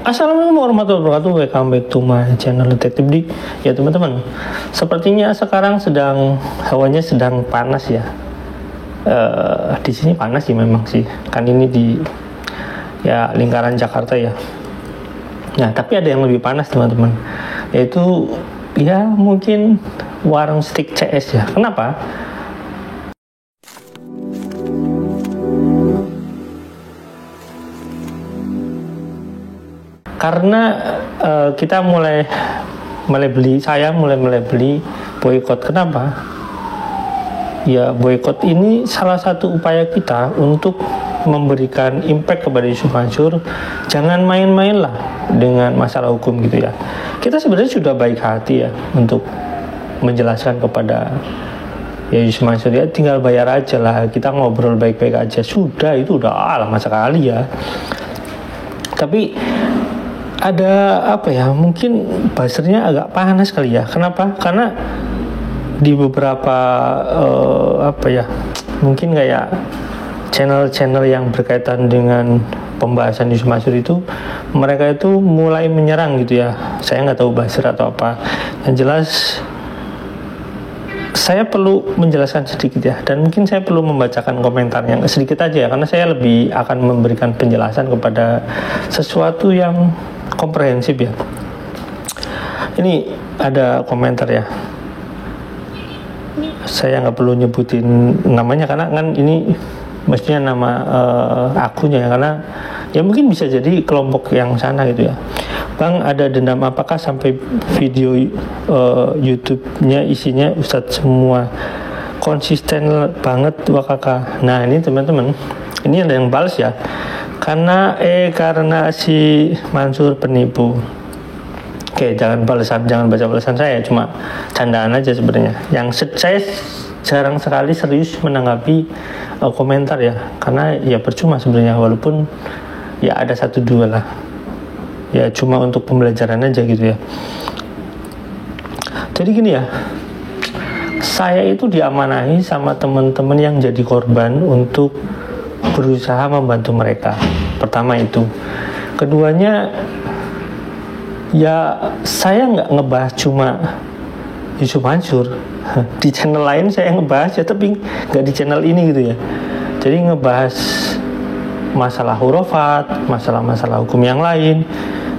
Assalamualaikum warahmatullahi wabarakatuh. Welcome back to my channel Detektif Dik. Ya teman-teman, sepertinya sekarang hawanya sedang panas ya. Di sini panas sih memang sih. Kan ini di lingkaran Jakarta ya. Nah, tapi ada yang lebih panas teman-teman. Yaitu mungkin warung steak CS ya. Kenapa? Karena kita saya mulai beli boykot. Kenapa? Ya, boykot ini salah satu upaya kita untuk memberikan impact kepada Yusuf Mansur. Jangan main-main lah dengan masalah hukum gitu ya. Kita sebenarnya sudah baik hati ya untuk menjelaskan kepada Yusuf Mansur, ya tinggal bayar aja lah, kita ngobrol baik-baik aja, sudah, itu udah lama sekali ya. Tapi ada mungkin buzzernya agak panas kali ya. Kenapa? Karena di beberapa mungkin kayak channel-channel yang berkaitan dengan pembahasan Yusuf Mansur itu, mereka itu mulai menyerang gitu ya. Saya nggak tahu buzzer atau apa. Yang jelas saya perlu menjelaskan sedikit ya, dan mungkin saya perlu membacakan komentarnya sedikit aja ya, karena saya lebih akan memberikan penjelasan kepada sesuatu yang komprehensif ya. Ini ada komentar ya, saya nggak perlu nyebutin namanya karena kan ini mestinya nama akunnya ya, karena ya mungkin bisa jadi kelompok yang sana gitu ya. Bang, ada dendam apakah sampai video YouTube-nya isinya Ustadz semua, konsisten banget wakaka. Nah ini teman-teman, ini ada yang balas ya, karena si Mansur penipu. Oke, jangan baca balasan saya, cuma candaan aja sebenarnya. Saya jarang sekali serius menanggapi komentar ya, karena ya percuma sebenarnya, walaupun ya ada 1-2 lah. Ya cuma untuk pembelajaran aja gitu ya. Jadi gini ya, saya itu diamanahi sama teman-teman yang jadi korban untuk berusaha membantu mereka. Pertama itu. Keduanya, ya saya nggak ngebahas cuma Yusuf Mansur. Di channel lain saya ngebahas ya, tapi nggak di channel ini gitu ya. Jadi ngebahas masalah hurufat, masalah-masalah hukum yang lain.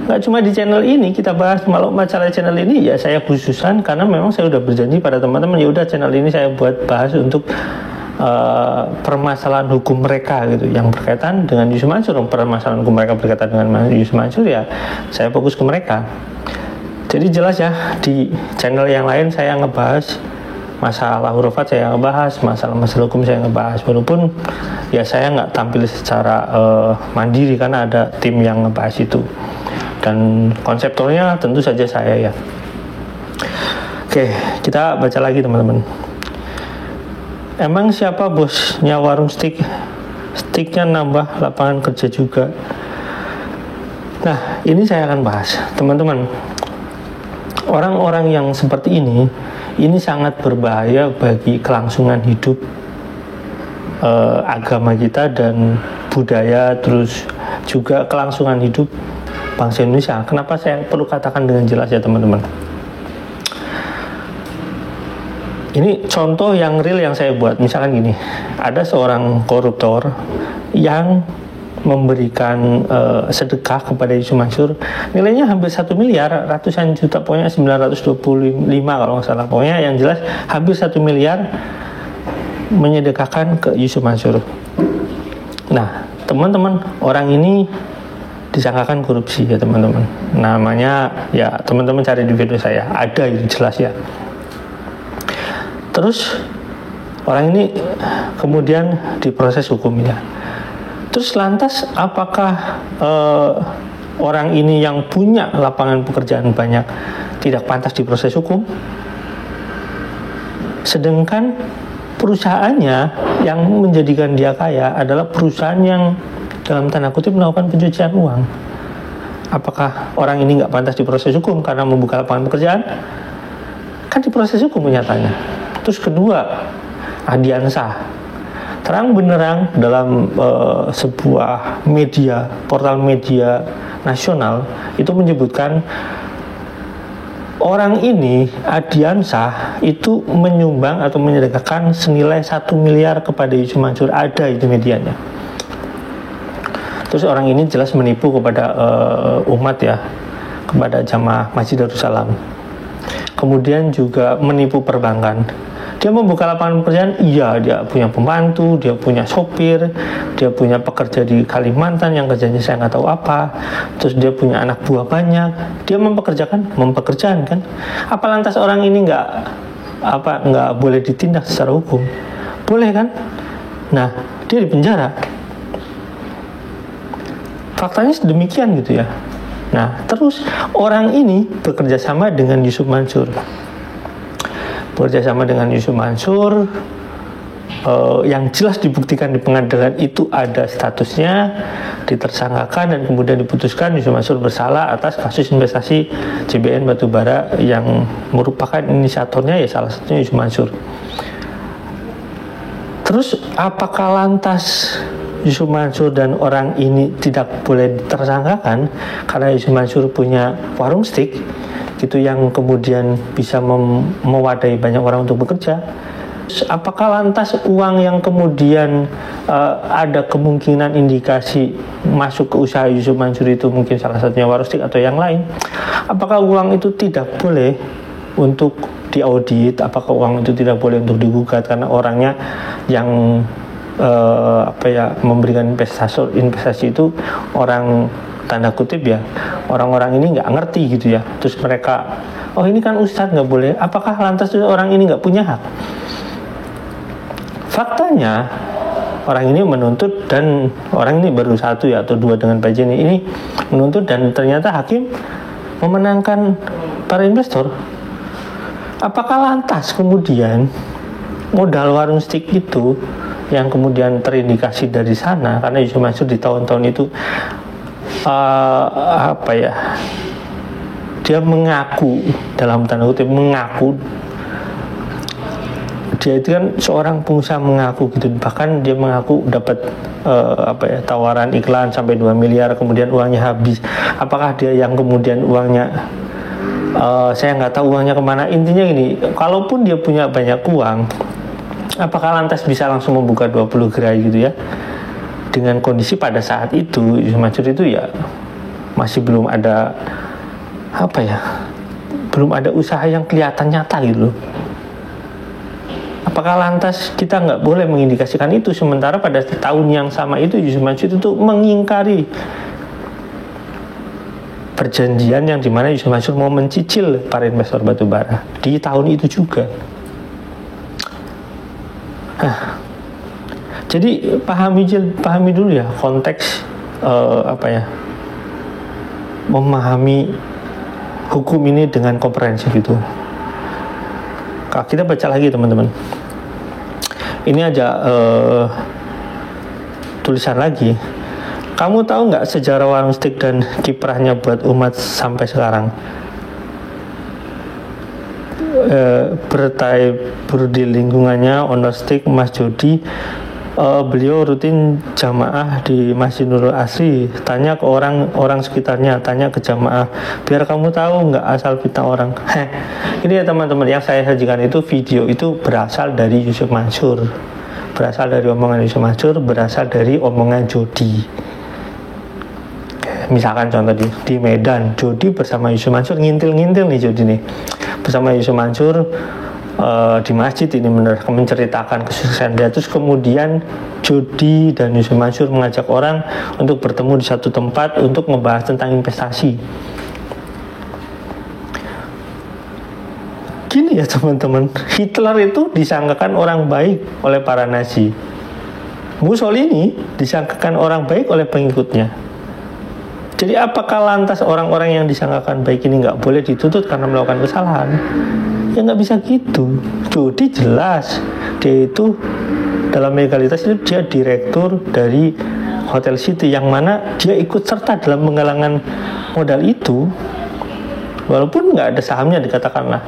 Nggak cuma di channel ini kita bahas. Kalau masalah channel ini ya saya khususkan karena memang saya udah berjanji pada teman-teman, ya udah channel ini saya buat bahas untuk permasalahan hukum mereka gitu yang berkaitan dengan Yusuf Mansur. Permasalahan hukum mereka berkaitan dengan Yusuf Mansur, ya saya fokus ke mereka. Jadi jelas ya, di channel yang lain saya ngebahas masalah hurufat, saya ngebahas masalah hukum, saya ngebahas, walaupun ya saya nggak tampil secara mandiri karena ada tim yang ngebahas itu, dan konseptornya tentu saja saya ya. Oke, kita baca lagi teman-teman. Emang siapa bosnya warung steak? Steaknya nambah lapangan kerja juga. Nah, ini saya akan bahas teman-teman. Orang-orang yang seperti ini sangat berbahaya bagi kelangsungan hidup agama kita dan budaya, terus juga kelangsungan hidup bangsa Indonesia. Kenapa saya perlu katakan dengan jelas ya teman-teman? Ini contoh yang real yang saya buat. Misalkan gini, ada seorang koruptor yang memberikan sedekah kepada Yusuf Mansur, nilainya hampir 1 miliar, ratusan juta, pokoknya 925 kalau nggak salah, pokoknya yang jelas hampir 1 miliar menyedekahkan ke Yusuf Mansur. Nah teman-teman, orang ini disangkakan korupsi ya teman-teman. Namanya ya teman-teman cari di video saya, ada itu jelas ya. Terus orang ini kemudian diproses hukum ya. Terus lantas apakah orang ini yang punya lapangan pekerjaan banyak tidak pantas diproses hukum? Sedangkan perusahaannya yang menjadikan dia kaya adalah perusahaan yang dalam tanda kutip melakukan pencucian uang. Apakah orang ini nggak pantas diproses hukum karena membuka lapangan pekerjaan? Kan diproses hukum nyatanya. Terus kedua, Adiansah terang benerang dalam sebuah media, portal media nasional itu menyebutkan orang ini, Ardiansyah, itu menyumbang atau menyedekahkan senilai 1 miliar kepada Yusuf Mansur. Ada itu medianya. Terus orang ini jelas menipu kepada umat ya, kepada jamaah Masjid Darussalam. Kemudian juga menipu perbankan. Dia membuka lapangan pekerjaan, iya, dia punya pembantu, dia punya sopir, dia punya pekerja di Kalimantan yang kerjanya saya nggak tahu apa, terus dia punya anak buah banyak, dia mempekerjakan kan. Apa lantas orang ini nggak boleh ditindak secara hukum? Boleh kan? Nah, dia di penjara. Faktanya sedemikian gitu ya. Nah, terus orang ini bekerja sama dengan Yusuf Mansur. Bekerjasama dengan Yusuf Mansur, yang jelas dibuktikan di pengadilan itu ada statusnya, ditersangkakan dan kemudian diputuskan Yusuf Mansur bersalah atas kasus investasi JBN Batubara yang merupakan inisiatornya ya salah satunya Yusuf Mansur. Terus apakah lantas Yusuf Mansur dan orang ini tidak boleh ditersangkakan karena Yusuf Mansur punya warung steak itu yang kemudian bisa mewadahi banyak orang untuk bekerja? Apakah lantas uang yang kemudian ada kemungkinan indikasi masuk ke usaha Yusuf Mansur itu mungkin salah satunya warung steak atau yang lain, apakah uang itu tidak boleh untuk diaudit? Apakah uang itu tidak boleh untuk digugat karena orangnya yang memberikan investasi itu orang tanda kutip ya, orang-orang ini nggak ngerti gitu ya. Terus mereka, oh ini kan ustadz nggak boleh. Apakah lantas orang ini nggak punya hak? Faktanya orang ini menuntut, dan orang ini baru 1 ya atau 2 dengan Pak Jenny ini menuntut, dan ternyata hakim memenangkan para investor. Apakah lantas kemudian modal warung steak itu yang kemudian terindikasi dari sana, karena Yusuf Mansur di tahun-tahun itu dia mengaku, dalam tanda kutip mengaku, dia itu kan seorang pengusaha mengaku gitu, bahkan dia mengaku dapat tawaran iklan sampai 2 miliar kemudian uangnya habis. Apakah dia yang kemudian uangnya saya nggak tahu uangnya kemana. Intinya gini, kalaupun dia punya banyak uang, apakah lantas bisa langsung membuka 20 gerai gitu ya? Dengan kondisi pada saat itu Yusuf Mansur itu ya masih belum ada belum ada usaha yang kelihatan nyata gitu loh. Apakah lantas kita nggak boleh mengindikasikan itu, sementara pada tahun yang sama itu Yusuf Mansur itu mengingkari perjanjian yang dimana Yusuf Mansur mau mencicil para investor batubara di tahun itu juga. Jadi pahami dulu ya konteks memahami hukum ini dengan komprehensif itu. Kita baca lagi teman-teman. Ini aja tulisan lagi. Kamu tahu nggak sejarah warung steak dan kiprahnya buat umat sampai sekarang? Bertaibur di lingkungannya owner steak Mas Jody, beliau rutin jamaah di Masjid Nurul Asri. Tanya ke orang sekitarnya, tanya ke jamaah, biar kamu tahu nggak asal fitnah orang. Ini ya teman-teman, yang saya sajikan itu video itu berasal dari Yusuf Mansur, berasal dari omongan Yusuf Mansur, berasal dari omongan Jody. Misalkan contoh di Medan, Jody bersama Yusuf Mansur ngintil-ngintil nih, Jody nih bersama Yusuf Mansur di masjid ini menceritakan kesuksesan dia. Terus kemudian Jody dan Yusuf Mansur mengajak orang untuk bertemu di satu tempat untuk membahas tentang investasi. Gini ya teman-teman, Hitler itu disangkakan orang baik oleh para Nazi, Mussolini disangkakan orang baik oleh pengikutnya. Jadi apakah lantas orang-orang yang disangkakan baik ini nggak boleh dituntut karena melakukan kesalahan? Ya nggak bisa gitu. Jody jelas dia itu dalam legalitas itu dia direktur dari Hotel City, yang mana dia ikut serta dalam penggalangan modal itu, walaupun nggak ada sahamnya dikatakanlah.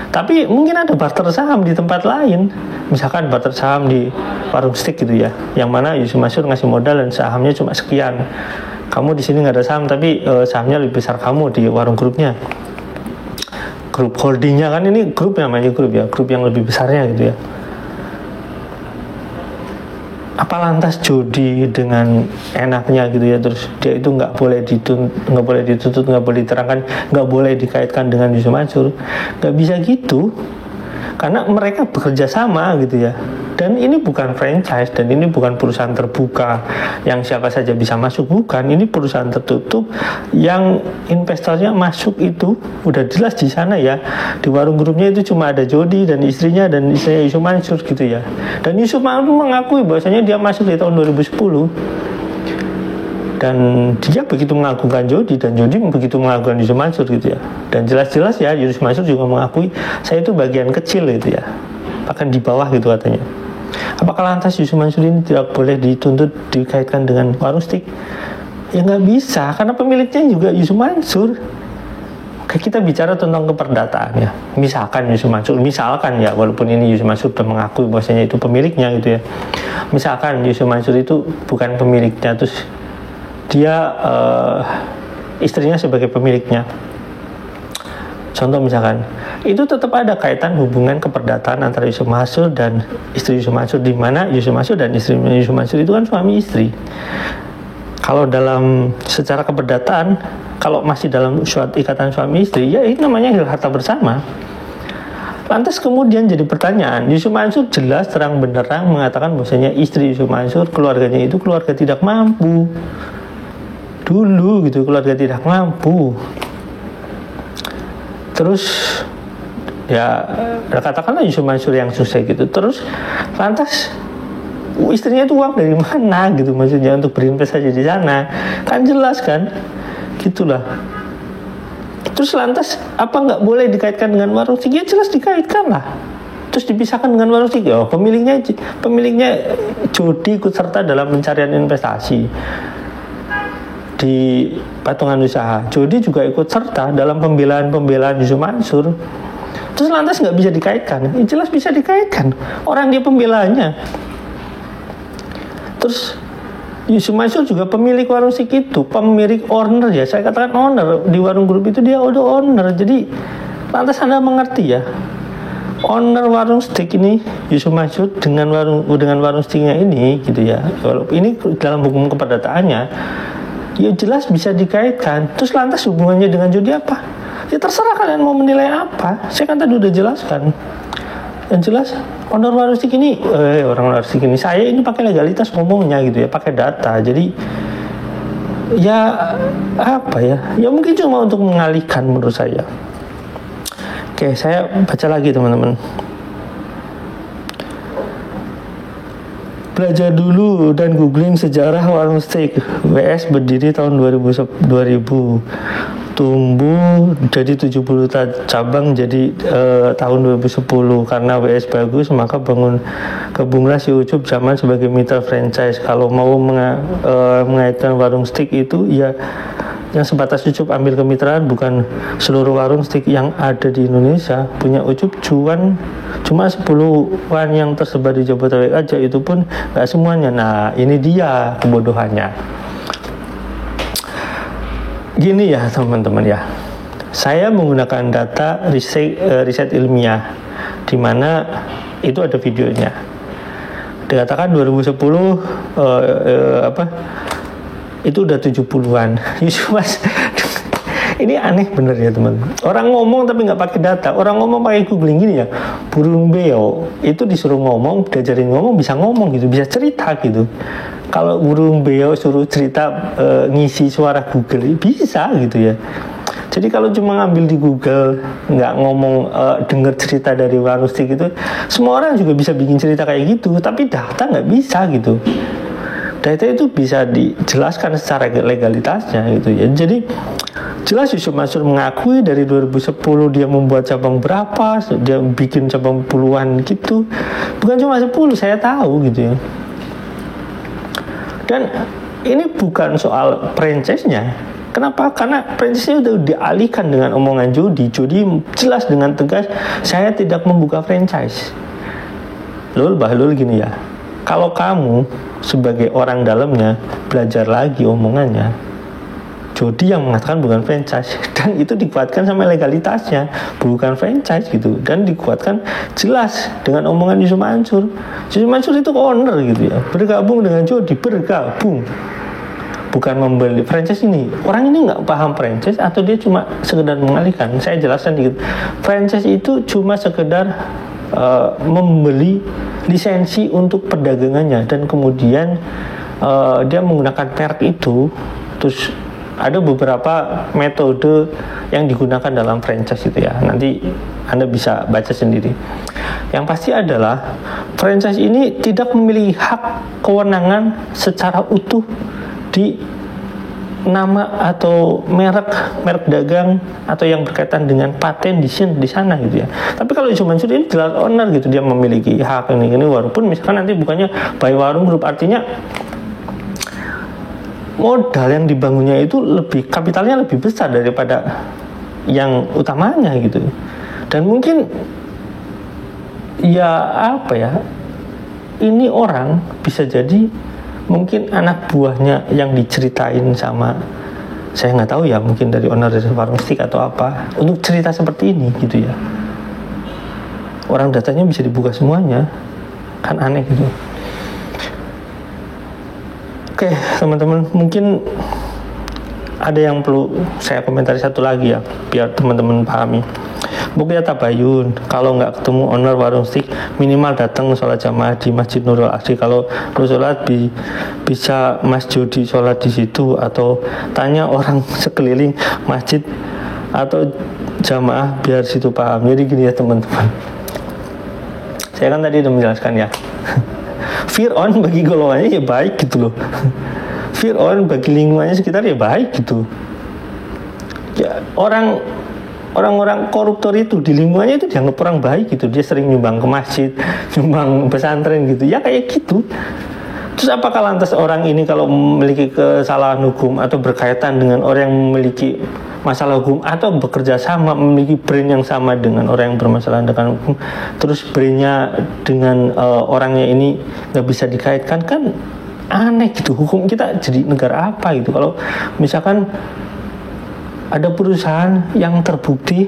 Tapi mungkin ada barter saham di tempat lain, misalkan barter saham di warung steak gitu ya, yang mana Yusuf Mansur ngasih modal dan sahamnya cuma sekian. kamu di sini nggak ada saham, tapi sahamnya lebih besar kamu di warung grupnya, grup holdingnya, kan ini grup namanya grup ya, grup yang lebih besarnya gitu ya. Apa lantas judi dengan enaknya gitu ya, terus dia itu nggak boleh dituntut, nggak boleh diterangkan, nggak boleh dikaitkan dengan Yusuf Mansur? Nggak bisa gitu, karena mereka bekerja sama gitu ya. Dan ini bukan franchise, dan ini bukan perusahaan terbuka yang siapa saja bisa masuk, bukan. Ini perusahaan tertutup yang investornya masuk itu udah jelas di sana ya. Di warung grupnya itu cuma ada Jody dan istrinya Yusuf Mansur gitu ya. Dan Yusuf Mansur mengakui bahwasanya dia masuk di tahun 2010. Dan dia begitu mengagungkan Jody, dan Jody begitu mengagungkan Yusuf Mansur gitu ya. Dan jelas-jelas ya Yusuf Mansur juga mengakui, saya itu bagian kecil gitu ya, bahkan di bawah gitu katanya. Apakah lantas Yusuf Mansur ini tidak boleh dituntut dikaitkan dengan warung steak? Ya nggak bisa, karena pemiliknya juga Yusuf Mansur. Oke, kita bicara tentang keperdataan ya. Misalkan Yusuf Mansur, misalkan ya, walaupun ini Yusuf Mansur sudah mengakui bahwasanya itu pemiliknya gitu ya. Misalkan Yusuf Mansur itu bukan pemiliknya, terus dia istrinya sebagai pemiliknya. Contoh misalkan, itu tetap ada kaitan hubungan keperdataan antara Yusuf Mansur dan istri Yusuf Mansur, di mana Yusuf Mansur dan istrinya Yusuf Mansur itu kan suami istri. Kalau dalam secara keperdataan, kalau masih dalam suatu ikatan suami istri, ya itu namanya harta bersama. Lantas kemudian jadi pertanyaan, Yusuf Mansur jelas terang benderang mengatakan bahwasanya istri Yusuf Mansur, keluarganya itu keluarga tidak mampu. Dulu gitu, keluarga tidak mampu. Terus ya katakanlah Yusuf Mansur yang sukses gitu, terus lantas istrinya itu uang dari mana gitu, maksudnya untuk berinvestasi di sana, kan jelas kan, gitulah. Terus lantas apa nggak boleh dikaitkan dengan warung steak? Ya jelas dikaitkan lah. Terus dipisahkan dengan warung steak? Oh, pemiliknya Jody ikut serta dalam pencarian investasi di patungan usaha. Jody juga ikut serta dalam pembelaan Yusuf Mansur. Terus lantas nggak bisa dikaitkan? Ya jelas bisa dikaitkan. Orang dia pembelanya. Terus Yusuf Mansur juga pemilik warung steak itu, pemilik owner ya. Saya katakan owner di warung grup itu, dia udah owner. Jadi lantas Anda mengerti ya, owner warung steak ini Yusuf Mansur dengan warung steaknya ini gitu ya. Walaupun ini dalam hukum keperdataannya, ya jelas bisa dikaitkan. Terus lantas hubungannya dengan judi apa? Ya terserah kalian mau menilai apa. Saya kan tadi udah jelaskan. Yang jelas owner warung steak ini, orang warung steak ini, saya ini pakai legalitas ngomongnya gitu ya, pakai data. Jadi ya apa ya? Ya mungkin cuma untuk mengalihkan menurut saya. Oke, saya baca lagi teman-teman. Belajar dulu dan googling sejarah warung steak. WS berdiri tahun 2000, tumbuh jadi 70 cabang jadi tahun 2010. Karena WS bagus, maka gabunglah si Ucup zaman sebagai mitra franchise. Kalau mau mengaitkan warung steak itu ya yang sebatas Ucup ambil kemitraan, bukan seluruh warung steak yang ada di Indonesia. Punya Ucup cuan cuma 10-an yang tersebar di Jabodetabek aja, itu pun gak semuanya. Nah ini dia kebodohannya. Gini ya teman-teman ya, saya menggunakan data riset ilmiah, di mana itu ada videonya. Dikatakan 2010 itu udah 70-an. Ini aneh bener ya teman. Orang ngomong tapi nggak pakai data. Orang ngomong pakai googling gini ya. Burung beo itu disuruh ngomong, diajarin ngomong, bisa ngomong gitu, bisa cerita gitu. Kalau burung beo suruh cerita ngisi suara Google, bisa gitu ya. Jadi kalau cuma ngambil di Google, nggak ngomong denger cerita dari warung steak itu, semua orang juga bisa bikin cerita kayak gitu. Tapi data nggak bisa gitu. Data itu bisa dijelaskan secara legalitasnya gitu ya. Jadi jelas Yusuf Mansur mengakui dari 2010 dia membuat cabang berapa, dia bikin cabang puluhan gitu. Bukan cuma 10, saya tahu gitu ya. Dan ini bukan soal franchise-nya. Kenapa? Karena franchise-nya udah dialihkan dengan omongan Jody. Jody jelas dengan tegas, saya tidak membuka franchise. Bahlul gini ya. Kalau kamu sebagai orang dalamnya belajar lagi omongannya, Jody yang mengatakan bukan franchise, dan itu dikuatkan sama legalitasnya, bukan franchise gitu, dan dikuatkan jelas dengan omongan Yusuf Mansur. Yusuf Mansur itu owner gitu ya, bergabung dengan Jody, bergabung, bukan membeli franchise ini. Orang ini nggak paham franchise atau dia cuma sekedar mengalihkan. Saya jelaskan dikit. Franchise itu cuma sekedar membeli lisensi untuk perdagangannya, dan kemudian dia menggunakan merek itu. Terus ada beberapa metode yang digunakan dalam franchise itu ya. Nanti Anda bisa baca sendiri. Yang pasti adalah franchise ini tidak memiliki hak kewenangan secara utuh di nama atau merek dagang atau yang berkaitan dengan paten di sana gitu ya. Tapi kalau Yusuf Mansur ini jelas owner gitu, dia memiliki hak ini walaupun misalkan nanti bukannya by Warung Group, artinya modal yang dibangunnya itu kapitalnya lebih besar daripada yang utamanya gitu. Dan mungkin ya ini orang bisa jadi mungkin anak buahnya yang diceritain sama, saya nggak tahu ya, mungkin dari owner dari Warung Steak atau apa, untuk cerita seperti ini gitu ya. Orang datanya bisa dibuka semuanya, kan aneh gitu. Oke, teman-teman, mungkin ada yang perlu saya komentari satu lagi ya, biar teman-teman pahami. Bukya tabayun, kalau nggak ketemu owner Warung Steak, minimal datang sholat jamaah di Masjid Nurul Asri. Kalau lu sholat bisa Mas Jody sholat di situ, atau tanya orang sekeliling masjid atau jamaah biar situ paham. Jadi gini ya teman-teman, saya kan tadi udah menjelaskan ya. Fir'aun bagi golongannya ya baik gitu loh. Fir'aun bagi lingkungannya sekitar ya baik gitu. Ya, orang-orang koruptor itu di lingkungannya itu dianggap orang baik gitu. Dia sering nyumbang ke masjid, nyumbang pesantren gitu. Ya kayak gitu. Terus apakah lantas orang ini kalau memiliki kesalahan hukum atau berkaitan dengan orang yang memiliki masalah hukum atau bekerja sama, memiliki brand yang sama dengan orang yang bermasalah dengan hukum, terus brandnya dengan orangnya ini nggak bisa dikaitkan, kan aneh gitu. Hukum kita jadi negara apa gitu kalau misalkan ada perusahaan yang terbukti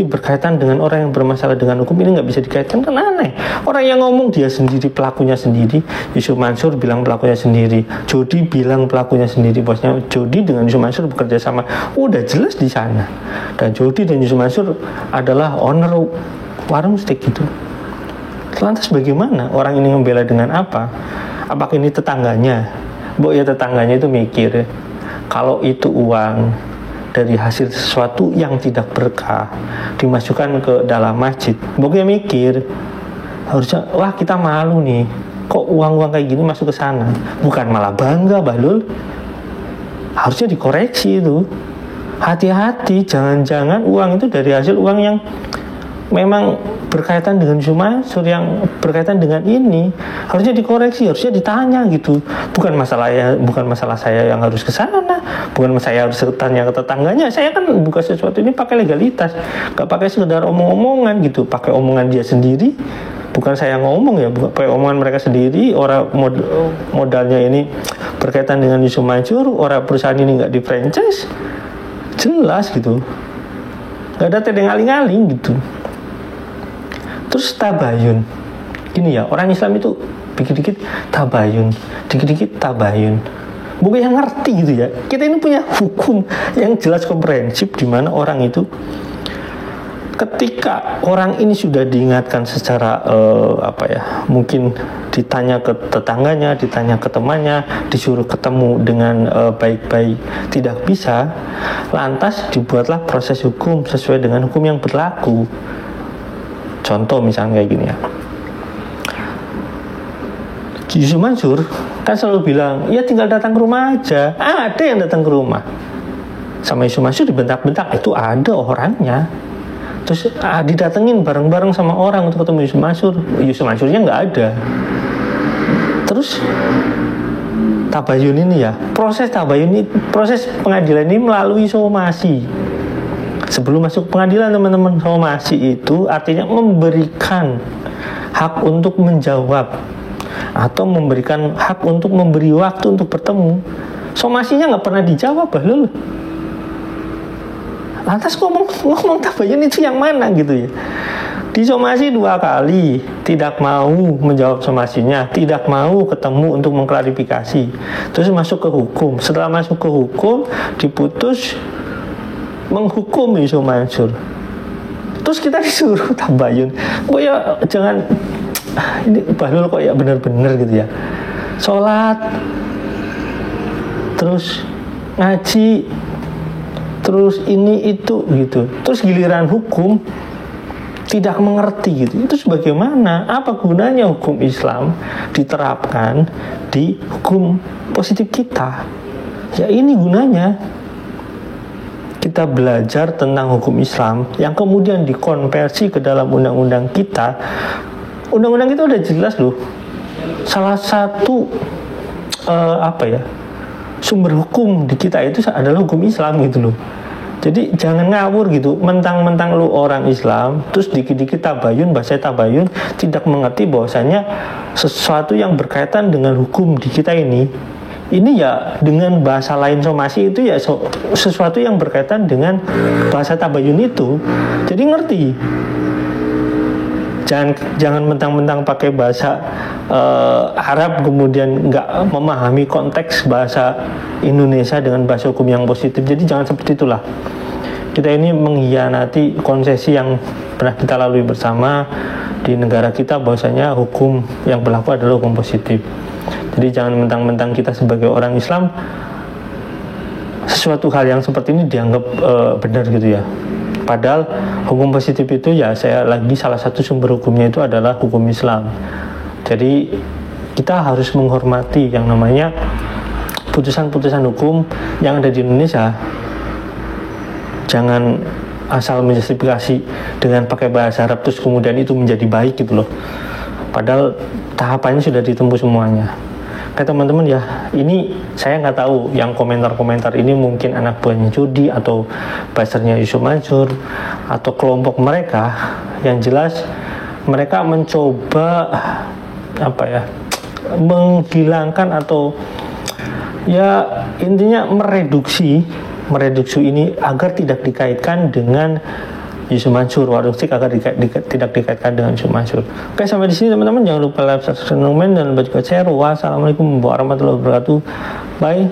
berkaitan dengan orang yang bermasalah dengan hukum, ini nggak bisa dikaitkan, kan aneh. Orang yang ngomong dia sendiri, pelakunya sendiri. Yusuf Mansur bilang pelakunya sendiri, Jody bilang pelakunya sendiri. Bosnya Jody dengan Yusuf Mansur bekerja sama, udah jelas di sana. Dan Jody dan Yusuf Mansur adalah owner Warung Steak gitu. Lantas bagaimana orang ini membela dengan apa? Apakah ini tetangganya? Ya tetangganya itu mikir, kalau itu uang dari hasil sesuatu yang tidak berkah dimasukkan ke dalam masjid, pokoknya mikir harusnya, wah kita malu nih, kok uang-uang kayak gini masuk ke sana, bukan malah bangga Bahlul. Harusnya dikoreksi itu. Hati-hati, jangan-jangan uang itu dari hasil uang yang memang berkaitan dengan Yusuf Mansur, yang berkaitan dengan ini, harusnya dikoreksi, harusnya ditanya gitu. Bukan masalah saya yang harus ke sana, bukan saya harus tanya ke tetangganya. Saya kan buka sesuatu ini pakai legalitas, gak pakai sekedar omong-omongan gitu, pakai omongan dia sendiri. Bukan saya ngomong ya, pakai omongan mereka sendiri. Orang modalnya ini berkaitan dengan Yusuf Mansur, orang perusahaan ini nggak di franchise, jelas gitu, nggak ada tedeng-aling-aling gitu. Terus tabayun, gini ya, orang Islam itu dikit-dikit tabayun, dikit-dikit tabayun. Bukan yang ngerti gitu ya. Kita ini punya hukum yang jelas komprehensif, di mana orang itu ketika orang ini sudah diingatkan secara mungkin ditanya ke tetangganya, ditanya ke temannya, disuruh ketemu dengan baik-baik, tidak bisa, lantas dibuatlah proses hukum sesuai dengan hukum yang berlaku. Contoh misalnya kayak gini ya, Yusuf Mansur kan selalu bilang, ya tinggal datang ke rumah aja. Ada yang datang ke rumah sama Yusuf Mansur dibentak-bentak, itu ada orangnya. Terus didatengin bareng-bareng sama orang untuk ketemu Yusuf Mansur, Yusuf Mansurnya nggak ada. Terus tabayun ini ya, proses tabayun ini, proses pengadilan ini melalui somasi. Sebelum masuk pengadilan teman-teman, somasi itu artinya memberikan hak untuk menjawab atau memberikan hak untuk memberi waktu untuk bertemu. somasinya nggak pernah dijawab Bahlul. Lantas ngomong tabayun itu yang mana gitu ya? Disomasi 2 kali, tidak mau menjawab somasinya, tidak mau ketemu untuk mengklarifikasi. Terus masuk ke hukum. Setelah masuk ke hukum, diputus menghukum Yusuf Mansur. Terus kita disuruh tabayun. Kok ya jangan, ini Bahlul kok ya bener-bener gitu ya. Sholat, terus ngaji, terus ini itu gitu. Terus giliran hukum tidak mengerti gitu. Itu sebagaimana? Apa gunanya hukum Islam diterapkan di hukum positif kita? Ya ini gunanya. Kita belajar tentang hukum Islam yang kemudian dikonversi ke dalam undang-undang kita. Undang-undang kita udah jelas loh. Salah satu sumber hukum di kita itu adalah hukum Islam gitu loh. Jadi jangan ngawur gitu, mentang-mentang lu orang Islam, terus dikit-dikit tabayun, bahasa tabayun, tidak mengerti bahwasanya sesuatu yang berkaitan dengan hukum di kita ini ya dengan bahasa lain somasi itu ya sesuatu yang berkaitan dengan bahasa tabayun itu. Jadi ngerti. Jangan mentang-mentang pakai bahasa Arab kemudian nggak memahami konteks bahasa Indonesia dengan bahasa hukum yang positif. Jadi jangan seperti itulah. Kita ini mengkhianati konsesi yang pernah kita lalui bersama di negara kita, bahwasanya hukum yang berlaku adalah hukum positif. Jadi jangan mentang-mentang kita sebagai orang Islam sesuatu hal yang seperti ini dianggap benar gitu ya. Padahal hukum positif itu ya salah satu sumber hukumnya itu adalah hukum Islam. Jadi kita harus menghormati yang namanya putusan-putusan hukum yang ada di Indonesia. Jangan asal menjustifikasi dengan pakai bahasa Arab terus kemudian itu menjadi baik gitu loh. Padahal tahapannya sudah ditempuh semuanya. Kayak teman-teman ya, ini saya nggak tahu yang komentar-komentar ini mungkin anak buahnya Judi atau basernya Yusuf Mansur atau kelompok mereka. Yang jelas mereka mencoba menghilangkan atau ya intinya mereduksi ini agar tidak dikaitkan dengan Yusuf Mansur, Warung Sik agar tidak dikaitkan dengan Yusuf Mansur. Oke, sampai di sini teman-teman, jangan lupa like, subscribe, dan share. Wassalamualaikum warahmatullahi wabarakatuh. Bye.